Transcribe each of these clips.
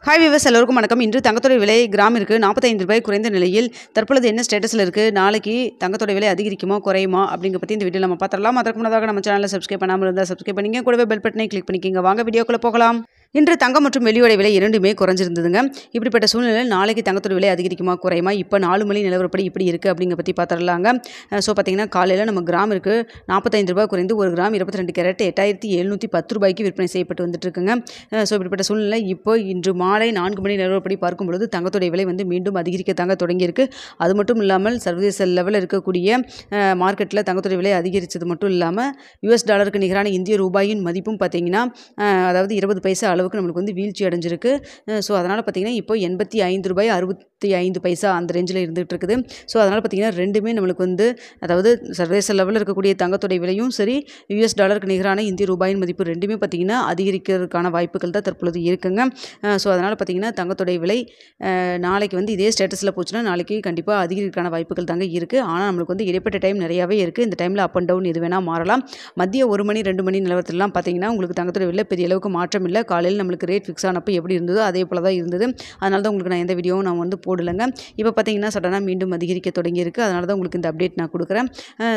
Hi viewers எல்லோருக்கும் வணக்கம். இன்று தங்கத்தோட விலை கிராமிற்கு ₹45 குறைந்த நிலையில் தற்பொழுது என்ன ஸ்டேட்டஸில் இருக்குது, நாளைக்கு தங்கத்தோட விலை அதிகரிக்குமா குறையுமா அப்படிங்கிற பற்றி இந்த வீடியோ நம்ம பார்த்துடலாம். அதற்கு முன்னதாக நம்ம சேனலை சப்ஸ்கிரைப் பண்ணாமல் இருந்தால் சப்ஸ்கிரைப் பண்ணிங்க, கூடவே பெல் பட்டனை கிளிக் பண்ணிக்கிங்க. வாங்க வீடியோக்குள்ளே போகலாம். இன்று தங்கம் மற்றும் வெள்ளியோட விலை இரண்டுமே குறைஞ்சிருந்ததுங்க. இப்படிப்பட்ட சூழ்நிலையில் நாளைக்கு தங்கத்தோட விலை அதிகரிக்குமா குறையுமா, இப்போ 4 மணி நிலவரப்படி இப்படி இருக்குது அப்படிங்கிற பற்றி பார்த்துடலாங்க. ஸோ பார்த்தீங்கன்னா காலையில் நம்ம கிராமிற்கு ₹45 குறைந்து ஒரு கிராம் 22 கேரட் ₹8710 விற்பனை செய்யப்பட்டு வந்துட்டு இருக்குங்க. ஸோ இப்படிப்பட்ட சூழ்நிலை இப்போ இன்று மாலை 4 மணி நிலவரப்படி பார்க்கும்பொழுது தங்கத்தோடைய விலை வந்து மீண்டும் அதிகரிக்க தாங்க தொடங்கியிருக்கு. அது மட்டும் இல்லாமல் சர்வதேச லெவலில் இருக்கக்கூடிய மார்க்கெட்டில் தங்கத்தோடைய விலை அதிகரித்தது மட்டும் இல்லாமல் US டாலருக்கு நிகரான இந்திய ரூபாயின் மதிப்பும் பார்த்தீங்கன்னா அதாவது 20 பைசா அளவுக்கு நம்மளுக்கு வந்து வீழ்ச்சி அடைஞ்சிருக்கு. ஸோ அதனால் பார்த்தீங்கன்னா இப்போ ₹85.65 அந்த ரேஞ்சில் இருந்துகிட்டு இருக்குது. ஸோ அதனால் பார்த்தீங்கன்னா ரெண்டுமே நம்மளுக்கு வந்து அதாவது சர்வதேச லெவலில் இருக்கக்கூடிய தங்கத்தோடைய விலையும் சரி, US டாலருக்கு நிகரான இந்திய ரூபாயின் மதிப்பு ரெண்டுமே பார்த்தீங்கன்னா அதிகரிக்கிறதுக்கான வாய்ப்புகள் தான் தற்பொழுது இருக்குங்க. ஸோ அதனால் பார்த்தீங்கன்னா தங்கத்தோடைய விலை நாளைக்கு வந்து இதே ஸ்டேட்டஸில் போச்சுன்னா நாளைக்கு கண்டிப்பாக அதிகரிக்கிறதுக்கான வாய்ப்புகள் தாங்க இருக்குது. ஆனால் நம்மளுக்கு வந்து இடைப்பட்ட டைம் நிறையாவே இருக்குது. இந்த டைமில் அப் அண்ட் டவுன் எது வேணால் மாறலாம். மதிய 1 மணி 2 மணி நிலவரத்துலலாம் பார்த்தீங்கன்னா உங்களுக்கு தங்கத்தோடைய விலை பெரிய அளவுக்கு மாற்றம் இல்லை. காலையில் நம்மளுக்கு ரேட் ஃபிக்ஸ் ஆனப்போ எப்படி இருந்ததோ அதே போல் தான் இருந்தது. அதனால தான் உங்களுக்கு நான் எந்த வீடியோவும் நான் வந்து போடலைங்க. இப்போ பார்த்தீங்கன்னா சடனாக மீண்டும் அதிகரிக்க தொடங்கியிருக்கு. அதனால தான் உங்களுக்கு இந்த அப்டேட் நான் கொடுக்குறேன்.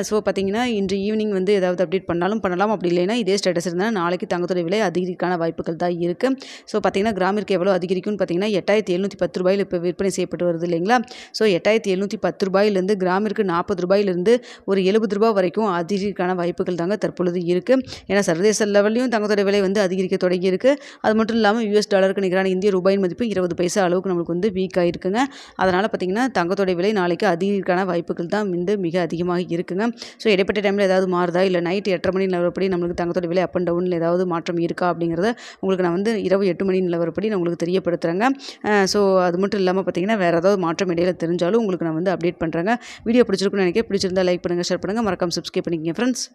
ஸோ பார்த்தீங்கன்னா இன்று ஈவினிங் வந்து ஏதாவது அப்டேட் பண்ணாலும் பண்ணலாம். அப்படி இல்லைன்னா இதே ஸ்டேட்டஸ் இருந்தால் நாளைக்கு தங்கத்தோடைய விலை அதிகரிக்கான வாய்ப்புகள் தான் இருக்குது. ஸோ பார்த்தீங்கன்னா கிராமிற்கு எவ்வளோ அதிகரிக்கும்னு பார்த்தீங்கன்னா ₹8710 இப்போ விற்பனை செய்யப்பட்டு வருது இல்லைங்களா. ஸோ ₹8710 கிராமிற்கு ₹40 ஒரு ₹70 வரைக்கும் அதிகரிக்கான வாய்ப்புகள் தாங்க தற்பொழுது இருக்குது. ஏன்னா சர்வதேச லெவல்லையும் தங்கத்தோடைய விலை வந்து அதிகரிக்க தொடங்கியிருக்கு. அது மட்டும் இல்லாமல் US டாலருக்கு நிகரான இந்திய ரூபாயின் மதிப்பு 20 பைசா அளவுக்கு நம்மளுக்கு வந்து வீக் ஆகிருக்குங்க. அதனால் பார்த்தீங்கன்னா தங்கத்தோடைய விலை நாளைக்கு அதிகரிக்கான வாய்ப்புகள் தான் வந்து மிக அதிகமாக இருக்குங்க. ஸோ இடைப்பட்ட டைமில் ஏதாவது மாறுதா, இல்லை நைட் 8:30 மணி நிலவரப்படி நம்மளுக்கு தங்கத்தோட விலை அப் அண்ட் டவுனில் ஏதாவது மாற்றம் இருக்கா அப்படிங்கிறத உங்களுக்கு நான் வந்து இரவு 8 மணி நிலவரப்படி நான் உங்களுக்கு தெரியப்படுத்துகிறேங்க. ஸோ அது மட்டும் இல்லாமல் பார்த்தீங்கன்னா வேறு ஏதாவது மாற்றம் இடையில தெரிஞ்சாலும் உங்களுக்கு நான் வந்து அப்டேட் பண்ணுறேங்க. வீடியோ பிடிச்சிருக்குன்னு நினைக்கிறேன். பிடிச்சிருந்தா லைக் பண்ணுங்கள், ஷேர் பண்ணுங்கள், மறக்காம சப்ஸ்கிரைப் பண்ணிக்கங்க ஃப்ரெண்ட்ஸ்.